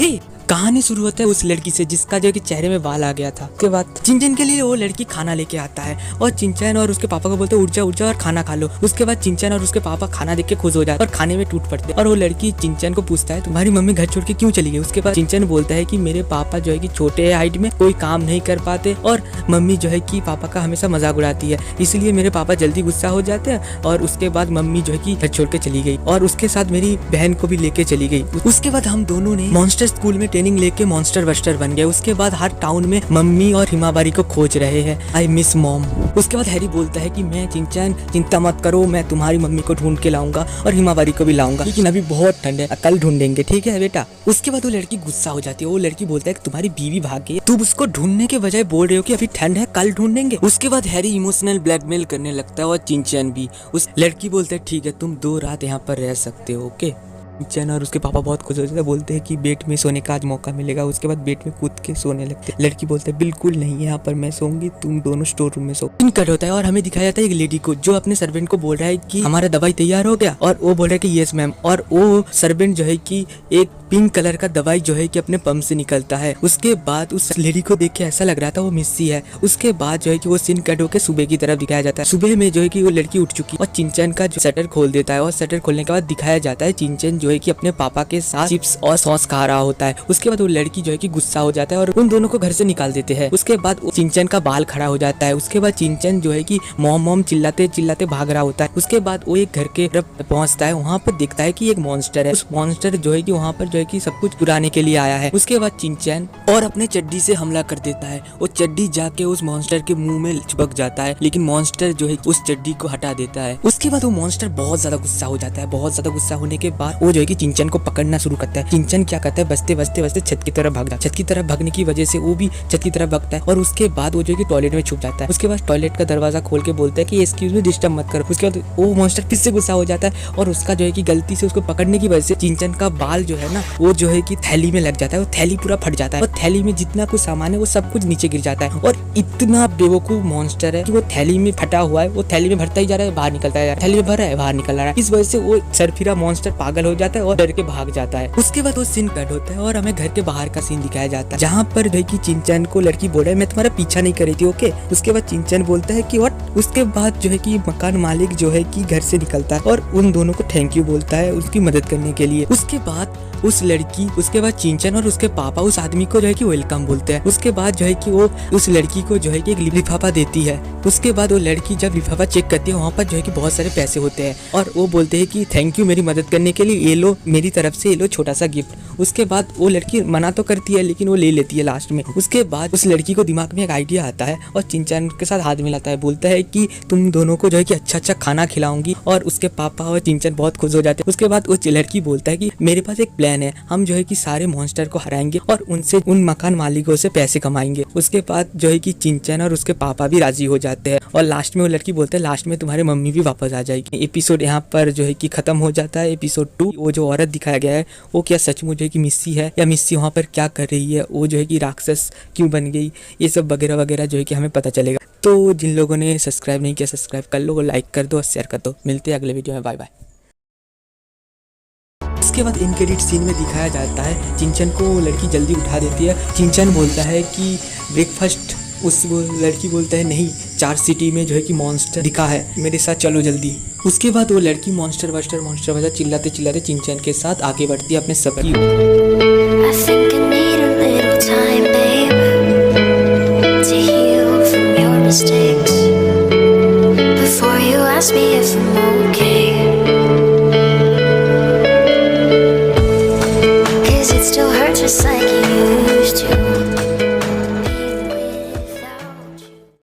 हे कहानी शुरू होता है उस लड़की से जिसका जो कि चेहरे में बाल आ गया था। उसके बाद चिंचन के लिए वो लड़की खाना लेके आता है और चिंचन और उसके पापा को बोलते हैं उठ जा और खाना खा लो। उसके बाद चिंचन और उसके पापा खाना देख के खुश हो जाते हैं और खाने में टूट पड़ते हैं। और वो लड़की चिंचन को पूछता है तुम्हारी मम्मी घर छोड़ के क्यों चली गई। उसके बाद चिंचन बोलता है कि मेरे पापा जो है कि छोटे है हाइट में, कोई काम नहीं कर पाते और मम्मी जो है कि पापा का हमेशा मजाक उड़ाती है, इसलिए मेरे पापा जल्दी गुस्सा हो जाते हैं। और उसके बाद मम्मी जो है कि घर छोड़ के चली गई और उसके साथ मेरी बहन को भी लेके चली गई। उसके बाद हम दोनों ने मॉन्स्टर स्कूल में ट्रेनिंग लेके मॉन्स्टर बस्टर बन गए। उसके बाद हर टाउन में मम्मी और हिमाबारी को खोज रहे हैं। I miss mom. उसके बाद हैरी बोलता है कि मैं चिंचन चिंता मत करो, मैं तुम्हारी मम्मी को ढूंढ के लाऊंगा और हिमाबारी को भी लाऊंगा, लेकिन अभी बहुत ठंड है, कल ढूंढेंगे, ठीक है बेटा। उसके बाद वो लड़की गुस्सा हो जाती है। वो लड़की बोलता है कि तुम्हारी बीवी भाग गई, तुम उसको ढूंढने के बजाय बोल रहे हो कि अभी ठंड है, कल ढूंढेंगे। उसके बाद हैरी इमोशनल ब्लैकमेल करने लगता है और चिंचन भी। उस लड़की बोलते है ठीक है तुम 2 रात यहाँ पर रह सकते हो, ओके। चिंचन और उसके पापा बहुत खुश हो जाते हैं, बोलते हैं कि बेड में सोने का आज मौका मिलेगा। उसके बाद बेड में कूद के सोने लगते हैं। लड़की बोलते है बिल्कुल नहीं, यहाँ पर मैं सोऊंगी, तुम दोनों स्टोर रूम में सो। सीन कट होता है और हमें दिखाया जाता है एक लेडी को जो अपने सर्वेंट को बोल रहा है कि हमारा दवाई तैयार हो गया, और वो बोल रहा है कि यस मैम। और वो सर्वेंट जो है कि एक पिंक कलर का दवाई जो है कि अपने पंप से निकलता है। उसके बाद उस लेडी को देख के ऐसा लग रहा था वो मिस्सी है। उसके बाद जो है कि वो सीन कट होकर सुबह की तरफ दिखाया जाता है। सुबह में जो है कि वो लड़की उठ चुकी और चिंचन का जो शटर खोल देता है और शटर खोलने के बाद दिखाया जाता है चिंचन जो है कि अपने पापा के साथ चिप्स और सॉस खा रहा होता है। उसके बाद वो लड़की जो है कि गुस्सा हो जाता है और उन दोनों को घर से निकाल देते हैं। उसके बाद चिंचन का बाल खड़ा हो जाता है। उसके बाद चिंचन जो है कि मॉम मॉम चिल्लाते चिल्लाते भाग रहा होता है। उसके बाद वो एक घर के तरफ पहुंचता है, वहाँ पर देखता है कि एक मॉन्स्टर है। उस मॉन्स्टर जो है कि वहाँ पर जो है कि सब कुछ चुराने के लिए आया है। उसके बाद चिंचन और अपने चड्डी से हमला कर देता है। वो चड्डी जाके उस मॉन्स्टर के मुंह में चिपक जाता है, लेकिन मॉन्स्टर जो है उस चड्डी को हटा देता है। उसके बाद वो मॉन्स्टर बहुत ज्यादा गुस्सा हो जाता है। बहुत ज्यादा गुस्सा होने के बाद वो जो है कि चिंचन को पकड़ना शुरू करता है। चिंचन क्या करता है, बचते बचते बचते छत की तरफ भाग जाता है। छत की तरफ भागने की वजह से वो भी छत की तरफ भागता है और उसके बाद वो जो है कि टॉयलेट में छुप जाता है। उसके बाद टॉयलेट का दरवाजा खोल के बोलता है कि एक्सक्यूज मी डिस्टर्ब मत करो। उसके बाद वो मॉन्स्टर फिर से गुस्सा हो जाता है और उसका जो है कि गलती से उसको पकड़ने की वजह से चिंचन का बाल जो है ना वो जो है कि थैली में लग जाता है। वो थैली पूरा फट जाता है और थैली में जितना कुछ सामान है वो सब कुछ नीचे गिर जाता है। और इतना बेवकूफ मॉन्स्टर है कि वो थैली में फटा हुआ है, वो थैली में भरता ही जा रहा है, बाहर निकलता है, थैली में भर रहा है, बाहर निकल रहा है। इस वजह से वो सरफिरा मॉन्स्टर पागल हो जाता है और डर के भाग जाता है। उसके बाद वो सीन कट होता है और हमें घर के बाहर का सीन दिखाया जाता है, जहाँ पर भाई की चिंचन को लड़की बोल रहा है मैं तुम्हारा पीछा नहीं कर रही थी, ओके। उसके बाद चिंचन बोलता है कि व्हाट। उसके बाद जो है कि मकान मालिक जो है कि घर से निकलता है और उन दोनों को थैंक यू बोलता है उसकी मदद करने के लिए। उसके बाद उस लड़की, उसके बाद चिंचन और उसके पापा उस आदमी को जो है कि वेलकम बोलते हैं। उसके बाद जो है कि वो उस लड़की को जो है कि एक लिफाफा देती है। उसके बाद वो लड़की जब लिफाफा चेक करती है वहाँ पर जो है कि बहुत सारे पैसे होते हैं और वो बोलते हैं कि थैंक यू मेरी मदद करने के लिए, ये लो मेरी तरफ से, ये लो छोटा सा गिफ्ट। उसके बाद वो लड़की मना तो करती है लेकिन वो ले लेती है लास्ट में। उसके बाद उस लड़की को दिमाग में एक आइडिया आता है और चिंचन के साथ हाथ मिलाता है, बोलता है कि तुम दोनों को जो है कि अच्छा अच्छा खाना खिलाऊंगी। और उसके पापा और चिंचन बहुत खुश हो जाते हैं। उसके बाद वो लड़की बोलता है कि मेरे पास एक प्लान है, हम जो है कि सारे मॉन्स्टर को हराएंगे और उनसे, उन मकान मालिकों से पैसे कमाएंगे। उसके बाद जो है कि चिंचन और उसके पापा भी राजी हो जाते हैं और लास्ट में वो लड़की बोलते हैं लास्ट में तुम्हारी मम्मी भी वापस आ जाएगी। एपिसोड यहाँ पर जो है कि खत्म हो जाता है। एपिसोड 2 वो जो औरत दिखाया गया है वो क्या सचमुच जो है कि मिस्सी है या मिस्सी वहाँ पर क्या कर रही है, वो जो है कि राक्षस क्यों बन गई, ये सब वगैरह वगैरह जो है कि हमें पता चलेगा। तो जिन लोगों ने सब्सक्राइब नहीं किया सब्सक्राइब कर लो, लाइक कर दो और शेयर कर दो। मिलते हैं अगले वीडियो में, बाय बाय। उसके बाद इन क्रेडिट सीन में दिखाया जाता है चिंचन को लड़की जल्दी उठा देती है। चिंचन बोलता है कि ब्रेकफास्ट, उस वो लड़की बोलता है नहीं, 4 सिटी में जो है कि मॉन्स्टर दिखा है, मेरे साथ चलो जल्दी। उसके बाद वो लड़की मॉन्स्टर बस्टर चिल्लाते चिल्लाते चिंचन के साथ आगे बढ़ती है अपने सफर Just like you used to.